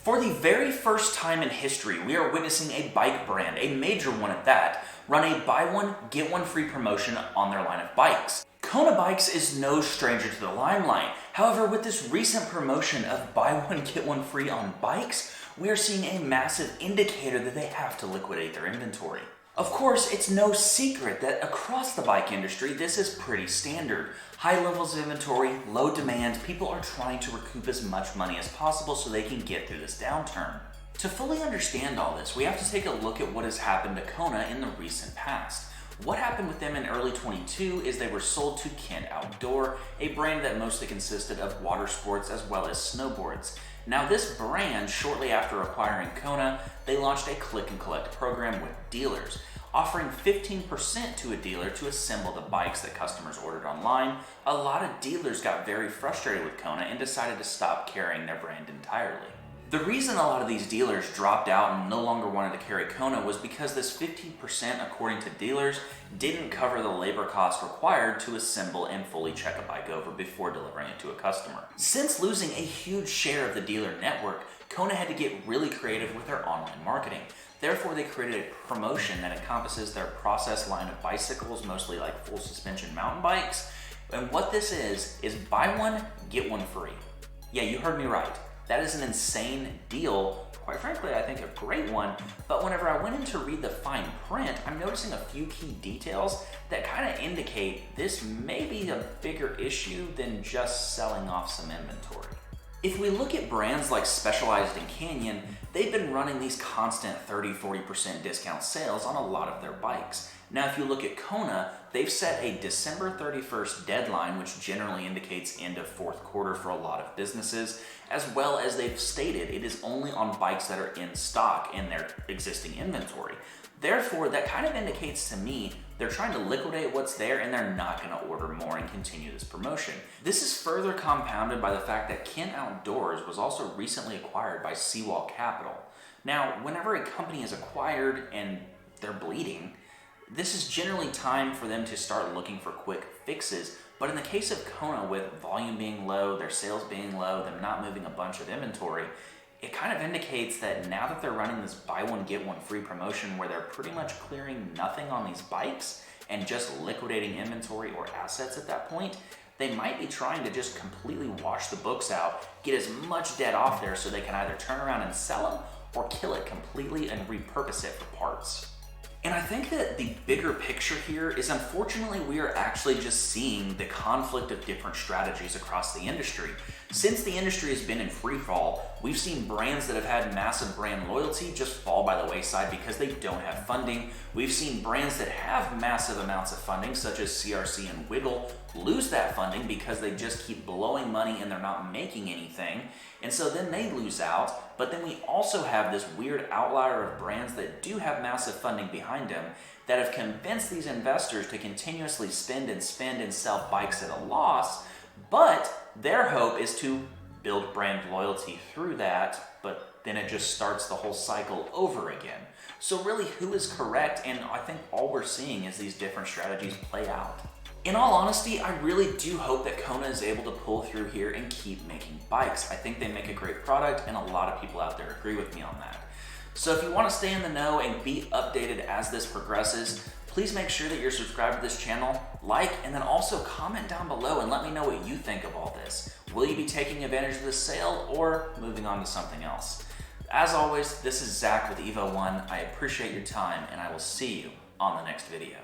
For the very first time in history, we are witnessing a bike brand, a major one at that, run a buy one, get one free promotion on their line of bikes. Kona Bikes is no stranger to the limelight. However, with this recent promotion of buy one, get one free on bikes, we are seeing a massive indicator that they have to liquidate their inventory. Of course, it's no secret that across the bike industry, this is pretty standard. High levels of inventory, low demand, people are trying to recoup as much money as possible so they can get through this downturn. To fully understand all this, we have to take a look at what has happened to Kona in the recent past. What happened with them in early 22 is they were sold to Kent Outdoor, a brand that mostly consisted of water sports as well as snowboards. Now this brand, shortly after acquiring Kona, they launched a click and collect program with dealers, offering 15% to a dealer to assemble the bikes that customers ordered online. A lot of dealers got very frustrated with Kona and decided to stop carrying their brand entirely. The reason a lot of these dealers dropped out and no longer wanted to carry Kona was because this 15%, according to dealers, didn't cover the labor cost required to assemble and fully check a bike over before delivering it to a customer. Since losing a huge share of the dealer network, Kona had to get really creative with their online marketing. Therefore, they created a promotion that encompasses their process line of bicycles, mostly like full suspension mountain bikes. And what this is buy one, get one free. Yeah, you heard me right. That is an insane deal. Quite frankly, I think a great one, but whenever I went in to read the fine print, I'm noticing a few key details that kind of indicate this may be a bigger issue than just selling off some inventory. If we look at brands like Specialized and Canyon, they've been running these constant 30-40% discount sales on a lot of their bikes. Now, if you look at Kona, they've set a December 31st deadline, which generally indicates end of fourth quarter for a lot of businesses, as well as they've stated it is only on bikes that are in stock in their existing inventory. Therefore, that kind of indicates to me they're trying to liquidate what's there and they're not going to order more and continue this promotion. This is further compounded by the fact that Kent Outdoors was also recently acquired by Seawall Capital. Now, whenever a company is acquired and they're bleeding, this is generally time for them to start looking for quick fixes, but in the case of Kona, with volume being low, their sales being low, them not moving a bunch of inventory, it kind of indicates that now that they're running this buy one, get one free promotion where they're pretty much clearing nothing on these bikes and just liquidating inventory or assets at that point, they might be trying to just completely wash the books out, get as much debt off there so they can either turn around and sell them or kill it completely and repurpose it for parts. And I think that the bigger picture here is, unfortunately, we are actually just seeing the conflict of different strategies across the industry. Since the industry has been in free fall, we've seen brands that have had massive brand loyalty just fall by the wayside because they don't have funding. We've seen brands that have massive amounts of funding, such as CRC and Wiggle, lose that funding because they just keep blowing money and they're not making anything. And so then they lose out. But then we also have this weird outlier of brands that do have massive funding behind them that have convinced these investors to continuously spend and sell bikes at a loss. But their hope is to build brand loyalty through that, but then it just starts the whole cycle over again. So really, who is correct? And I think all we're seeing is these different strategies play out. In all honesty, I really do hope that Kona is able to pull through here and keep making bikes. I think they make a great product, and a lot of people out there agree with me on that. So if you want to stay in the know and be updated as this progresses, please make sure that you're subscribed to this channel, like, and then also comment down below and let me know what you think of all this. Will you be taking advantage of this sale or moving on to something else? As always, this is Zach with Evo1. I appreciate your time, and I will see you on the next video.